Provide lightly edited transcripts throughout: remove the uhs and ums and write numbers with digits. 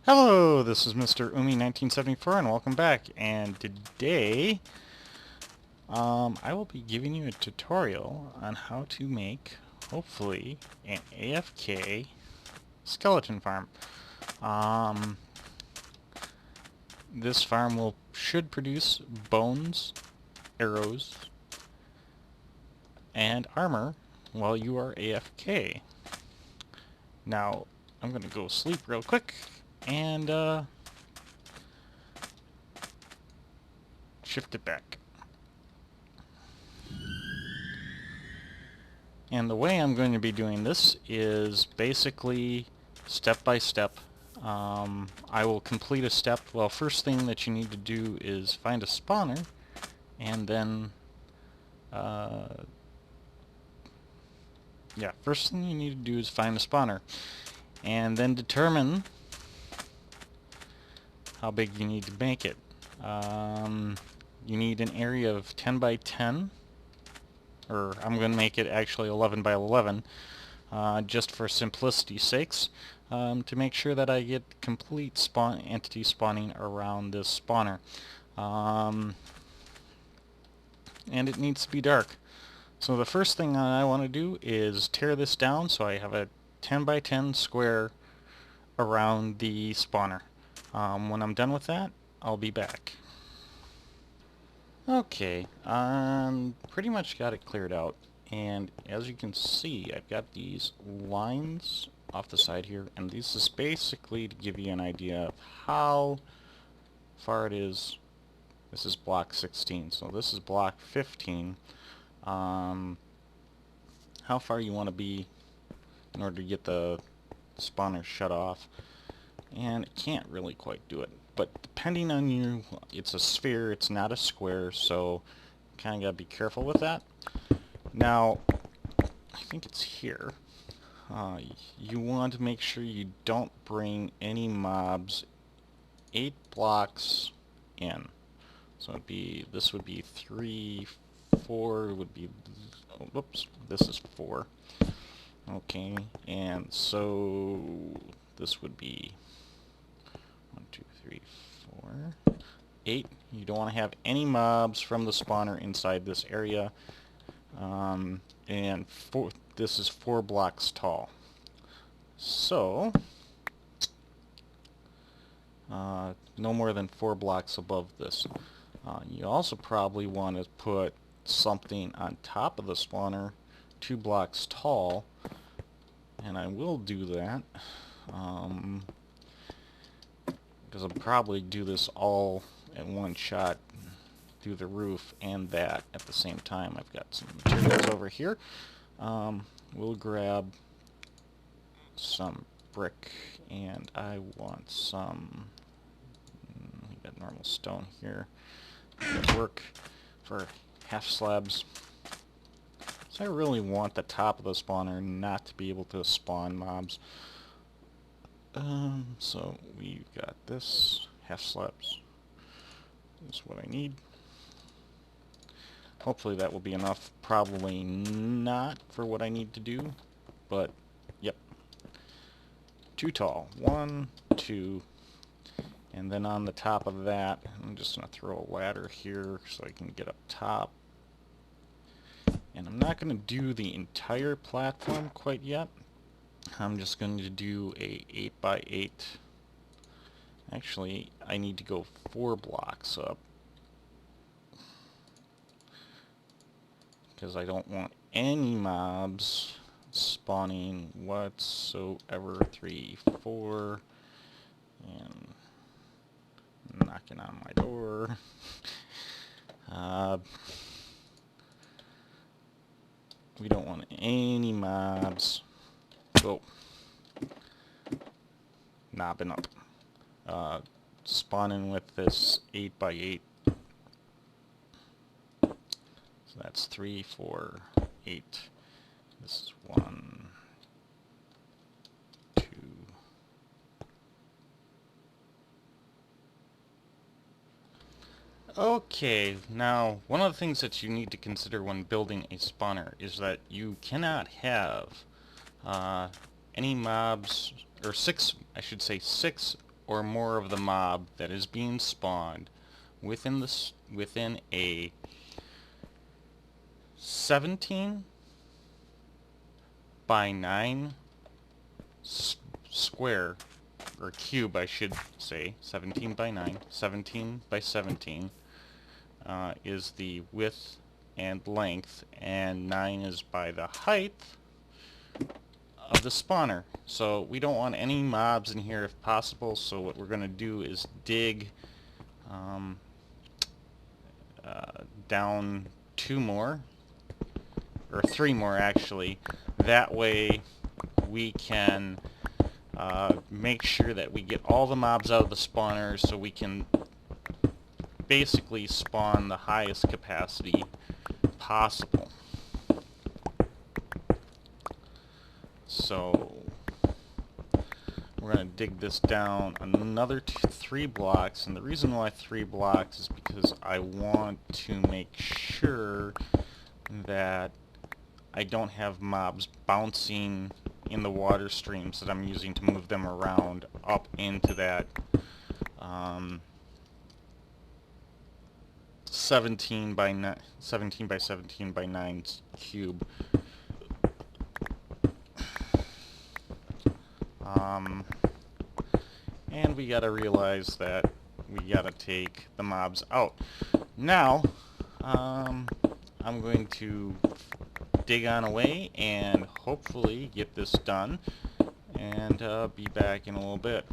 Hello, this is Mr. Umi1974 and welcome back. And today, I will be giving you a tutorial on how to make, hopefully, an AFK skeleton farm. Um, this farm should produce bones, arrows, and armor while you are AFK. Now, I'm going to go sleep real quick and shift it back. And the way I'm going to be doing this is basically step by step. I will complete a step. Well, first thing that you need to do is find a spawner, and then, first thing you need to do is find a spawner, and then determine how big you need to make it. You need an area of 10 by 10, or I'm going to make it actually 11 by 11. Just for simplicity's sakes, to make sure that I get complete entity spawning around this spawner. And it needs to be dark. So the first thing I want to do is tear this down so I have a 10 by 10 square around the spawner. When I'm done with that, I'll be back. Okay, pretty much got it cleared out. And as you can see, I've got these lines off the side here, and this is basically to give you an idea of how far it is. This is block 16, so this is block 15. How far you want to be in order to get the spawner shut off. And it can't really quite do it. But depending on you, it's a sphere, it's not a square, so kind of got to be careful with that. Now, I think it's here. You want to make sure you don't bring any mobs 8 blocks in. So this would be 3, 4 would be, oh, whoops, this is 4. Okay, and so this would be 1, 2, 3, 4, 8. You don't want to have any mobs from the spawner inside this area. And this is 4 blocks tall. So, no more than 4 blocks above this. You also probably want to put something on top of the spawner 2 blocks tall, and I will do that. Because I'll probably do this all at one shot, do the roof and that at the same time. I've got some materials over here. We'll grab some brick, and I want some, we got normal stone here. Work for half slabs. So I really want the top of the spawner not to be able to spawn mobs. So we've got this, half slabs. That's what I need. Hopefully that will be enough. Probably not for what I need to do, but yep. 2 tall. 1, 2, and then on the top of that, I'm just going to throw a ladder here so I can get up top. And I'm not going to do the entire platform quite yet. I'm just going to do a 8 by 8. Actually, I need to go 4 blocks up, because I don't want any mobs spawning whatsoever. 3, 4, and knocking on my door. We don't want any mobs knobbing up, spawning with this 8 by 8. So that's 3, 4, 8. This is 1, 2. Okay, now one of the things that you need to consider when building a spawner is that you cannot have any mobs, or 6 or or more of the mob that is being spawned within a 17 by 9 square, or cube I should say, 17 by 9, 17 by 17 is the width and length, and 9 is by the height of the spawner. So we don't want any mobs in here if possible, so what we're going to do is dig down 2 more, or 3 more actually. That way we can make sure that we get all the mobs out of the spawner, so we can basically spawn the highest capacity possible. So we're going to dig this down another 3 blocks, and the reason why 3 blocks is because I want to make sure that I don't have mobs bouncing in the water streams that I'm using to move them around up into that 17 by 17 by 9 cube. And we gotta realize that we gotta take the mobs out. Now, I'm going to dig on away and hopefully get this done, and be back in a little bit.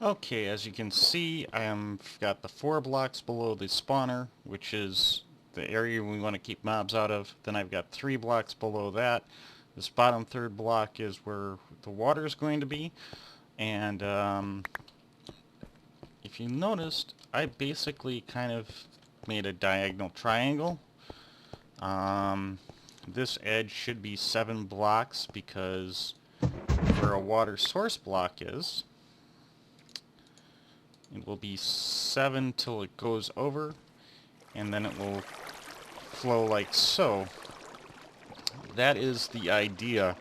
Okay, as you can see, I've got the 4 blocks below the spawner, which is the area we want to keep mobs out of. Then I've got 3 blocks below that. This bottom 3rd block is where the water is going to be. And if you noticed, I basically kind of made a diagonal triangle. This edge should be 7 blocks, because where a water source block is, it will be 7 till it goes over, and then it will flow like so. That is the idea,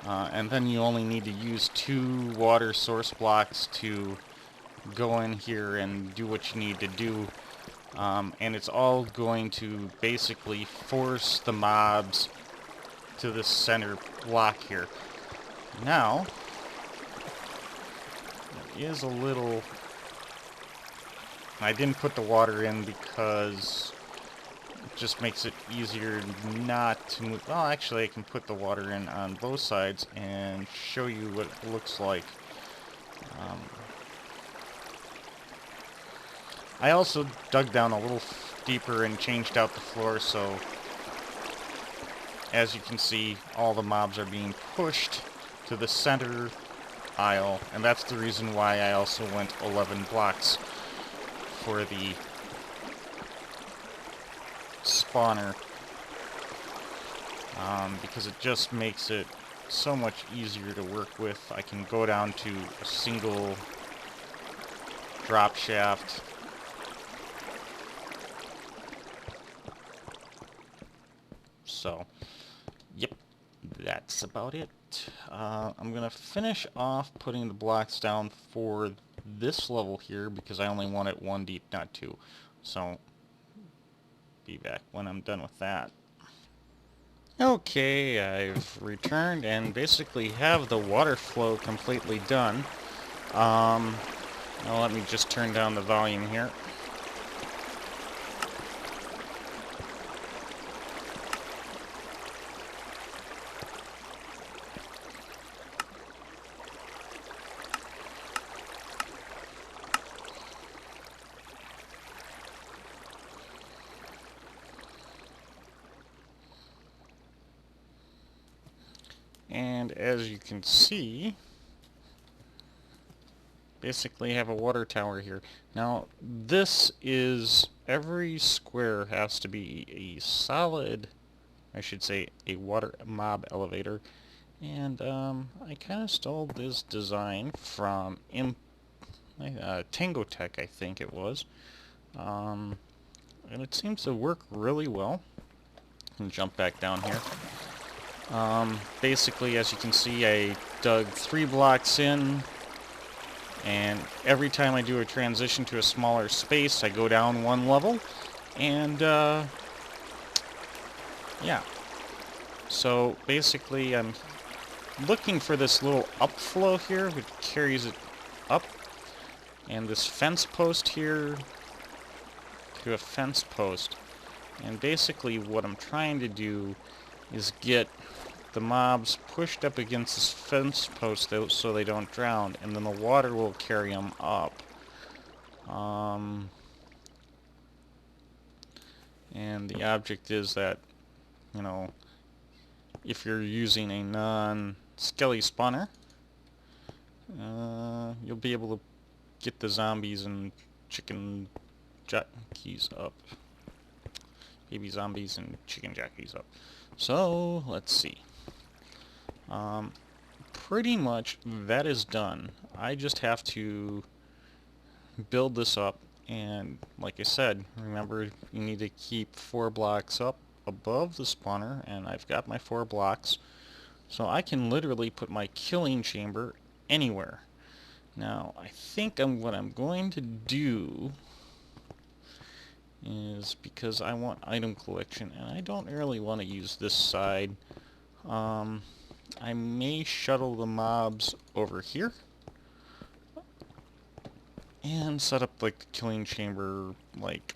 and then you only need to use 2 water source blocks to go in here and do what you need to do, and it's all going to basically force the mobs to the center block here. Now, there is a little... I didn't put the water in because it just makes it easier not to move. Well, actually, I can put the water in on both sides and show you what it looks like. I also dug down a little deeper and changed out the floor, so as you can see, all the mobs are being pushed to the center aisle, and that's the reason why I also went 11 blocks for the spawner, because it just makes it so much easier to work with. I can go down to a single drop shaft. So, yep, that's about it. I'm going to finish off putting the blocks down for this level here, because I only want it 1 deep, not 2. So, be back when I'm done with that. Okay, I've returned and basically have the water flow completely done. Now let me just turn down the volume here. And as you can see, basically have a water tower here. Now, this is, every square has to be a solid, I should say, a water mob elevator. And I kind of stole this design from Tango Tech, I think it was. And it seems to work really well. I'll jump back down here. Basically, as you can see, I dug 3 blocks in, And every time I do a transition to a smaller space, I go down one level. And, yeah. So, basically, I'm looking for this little upflow here, which carries it up. And this fence post here to a fence post. And basically what I'm trying to do is get the mobs pushed up against this fence post so they don't drown, and then the water will carry them up. And the object is that, you know, if you're using a non-skelly spawner, you'll be able to get the zombies and chicken jockeys up. Baby zombies and chicken jockeys up. So, let's see. Pretty much that is done. I just have to build this up, and like I said, remember you need to keep 4 blocks up above the spawner, and I've got my 4 blocks. So I can literally put my killing chamber anywhere. Now, I think what I'm going to do is, because I want item collection, and I don't really want to use this side, I may shuttle the mobs over here and set up like the killing chamber like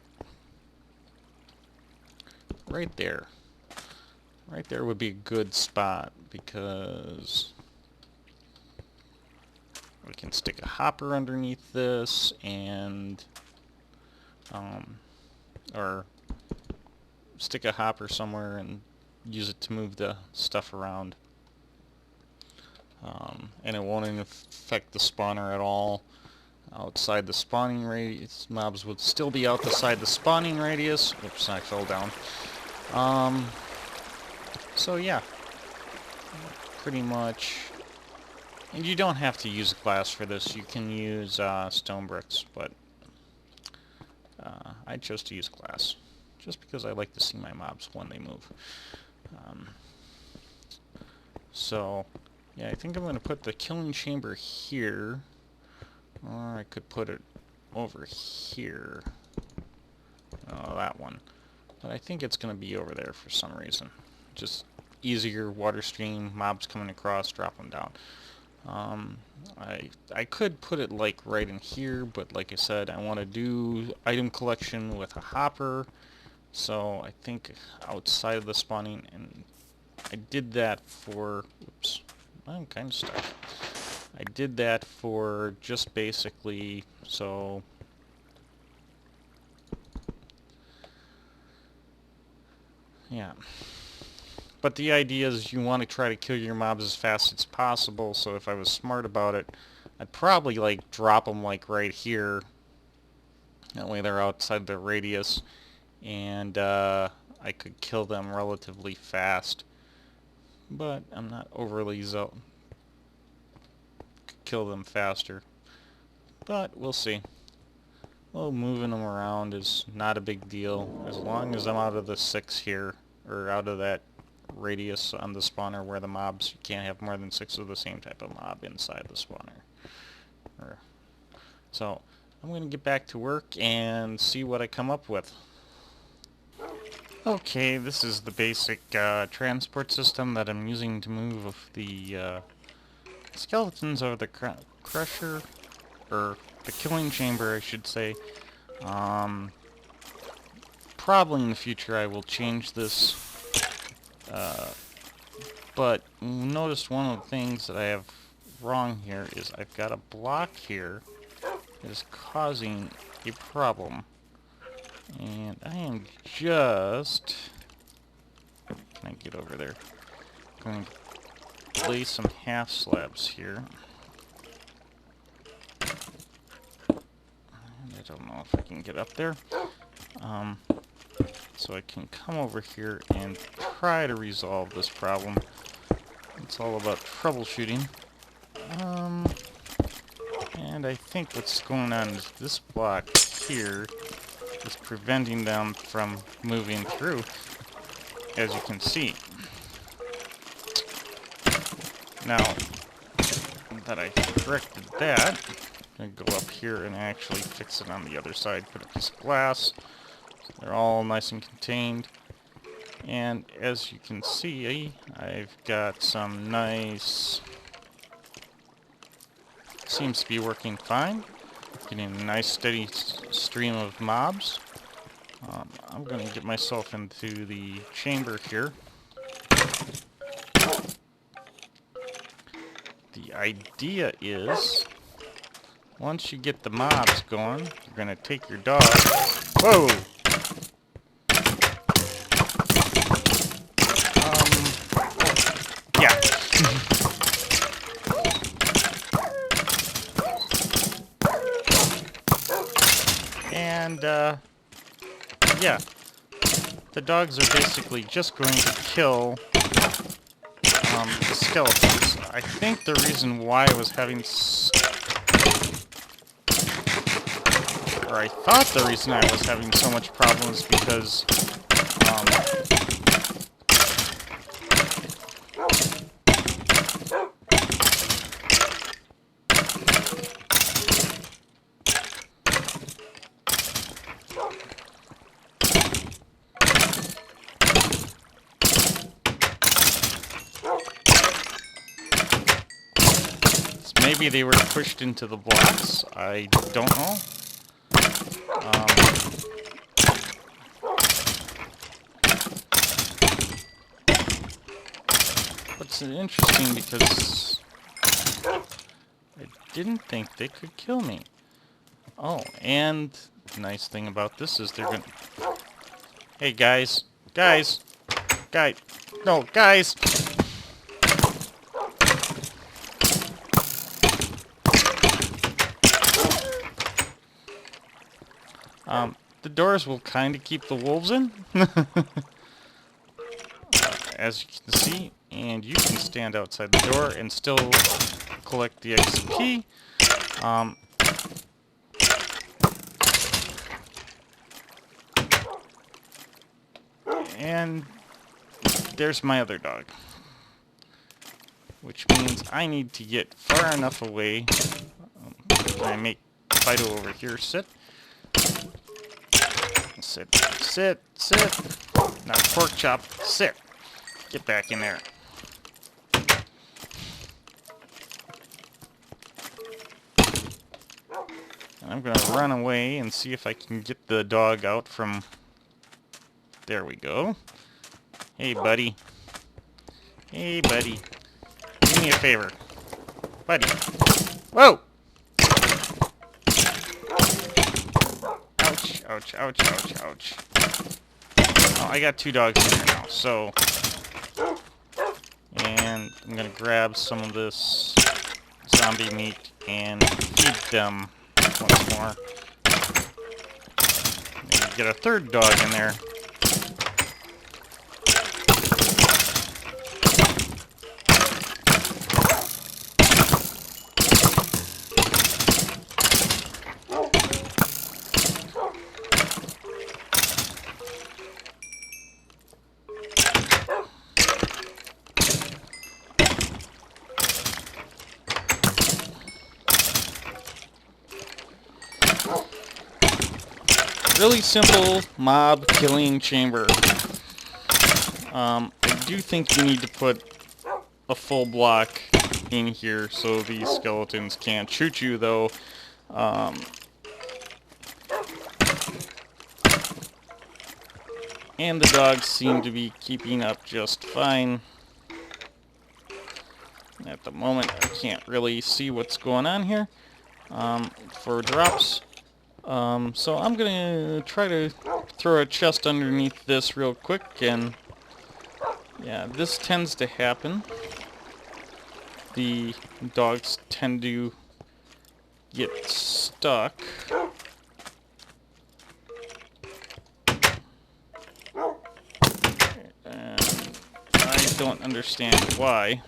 right there. Right there would be a good spot, because we can stick a hopper underneath this and or stick a hopper somewhere and use it to move the stuff around. And it won't affect the spawner at all. Outside the spawning radius, mobs would still be outside the spawning radius. Oops, I fell down. So yeah, pretty much. And you don't have to use glass for this. You can use stone bricks, but I chose to use glass just because I like to see my mobs when they move. So yeah, I think I'm going to put the killing chamber here, or I could put it over here. Oh, that one. But I think it's going to be over there for some reason. Just easier water stream, mobs coming across, drop them down. I could put it like right in here, but like I said, I want to do item collection with a hopper, so I think outside of the spawning, and I did that for, oops, I'm kind of stuck. I did that for just basically, so yeah. But the idea is you want to try to kill your mobs as fast as possible, so if I was smart about it, I'd probably like drop them like right here. That way they're outside the radius, and I could kill them relatively fast. But I'm not overly kill them faster. But we'll see. Well, moving them around is not a big deal, as long as I'm out of the 6 here, or out of that radius on the spawner where the mobs, you can't have more than 6 of the same type of mob inside the spawner. So I'm going to get back to work and see what I come up with. Okay, this is the basic transport system that I'm using to move the skeletons over the crusher, or the killing chamber I should say. Probably in the future I will change this. But notice one of the things that I have wrong here is I've got a block here that is causing a problem. And I am just... Can I get over there? I'm going to lay some half slabs here. And I don't know if I can get up there. So I can come over here and try to resolve this problem. It's all about troubleshooting. And I think what's going on is this block here is preventing them from moving through, as you can see. Now that I corrected that, I'm gonna go up here and actually fix it on the other side. Put a piece of glass. So they're all nice and contained. And as you can see, I've got some nice... Seems to be working fine. Getting a nice steady stream of mobs. I'm going to get myself into the chamber here. The idea is, once you get the mobs going, you're going to take your dog. Whoa! Yeah. And, yeah. The dogs are basically just going to kill the skeletons. I think the reason why I was having or I thought the reason I was having so much problems because maybe they were pushed into the blocks. I don't know. It's interesting because I didn't think they could kill me. Oh, and the nice thing about this is they're gonna... Hey, guys. Guys! Guys! No, guys! The doors will kind of keep the wolves in, as you can see, and you can stand outside the door and still collect the XP. And there's my other dog, which means I need to get far enough away. I make Fido over here sit. Sit, sit, sit. Not pork chop, sit. Get back in there. I'm gonna run away and see if I can get the dog out from... There we go. Hey, buddy. Hey, buddy. Do me a favor. Buddy. Whoa! Ouch, ouch, ouch, ouch, ouch. Oh, I got two dogs in here now, so... And I'm gonna grab some of this zombie meat and feed them once more. Maybe get a third dog in there. Really simple mob killing chamber. I do think you need to put a full block in here so these skeletons can't shoot you, though. And the dogs seem to be keeping up just fine. At the moment, I can't really see what's going on here for drops. So I'm gonna try to throw a chest underneath this real quick, and yeah, this tends to happen. The dogs tend to get stuck. And I don't understand why.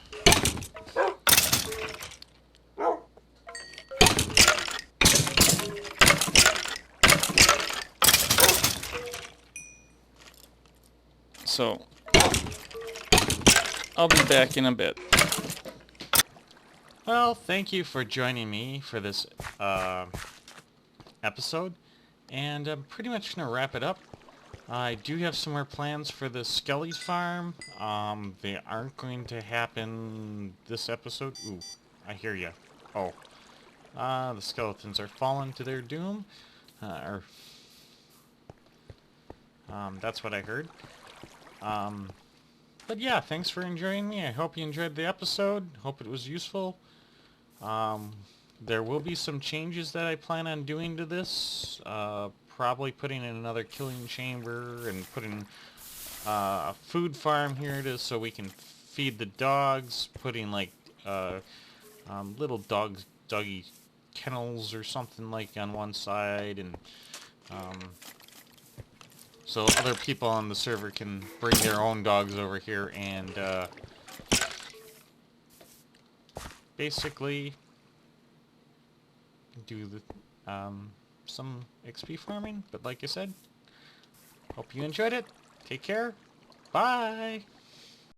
So, I'll be back in a bit. Well, thank you for joining me for this episode, and I'm pretty much going to wrap it up. I do have some more plans for the Skelly's farm. They aren't going to happen this episode. Ooh, I hear ya. Oh. The skeletons are falling to their doom. That's what I heard. But yeah, thanks for enjoying me. I hope you enjoyed the episode. Hope it was useful. There will be some changes that I plan on doing to this. Probably putting in another killing chamber and putting a food farm here so we can feed the dogs. Putting like little doggy kennels or something like on one side, and so other people on the server can bring their own dogs over here and basically do the some XP farming. But like I said, hope you enjoyed it. Take care. Bye.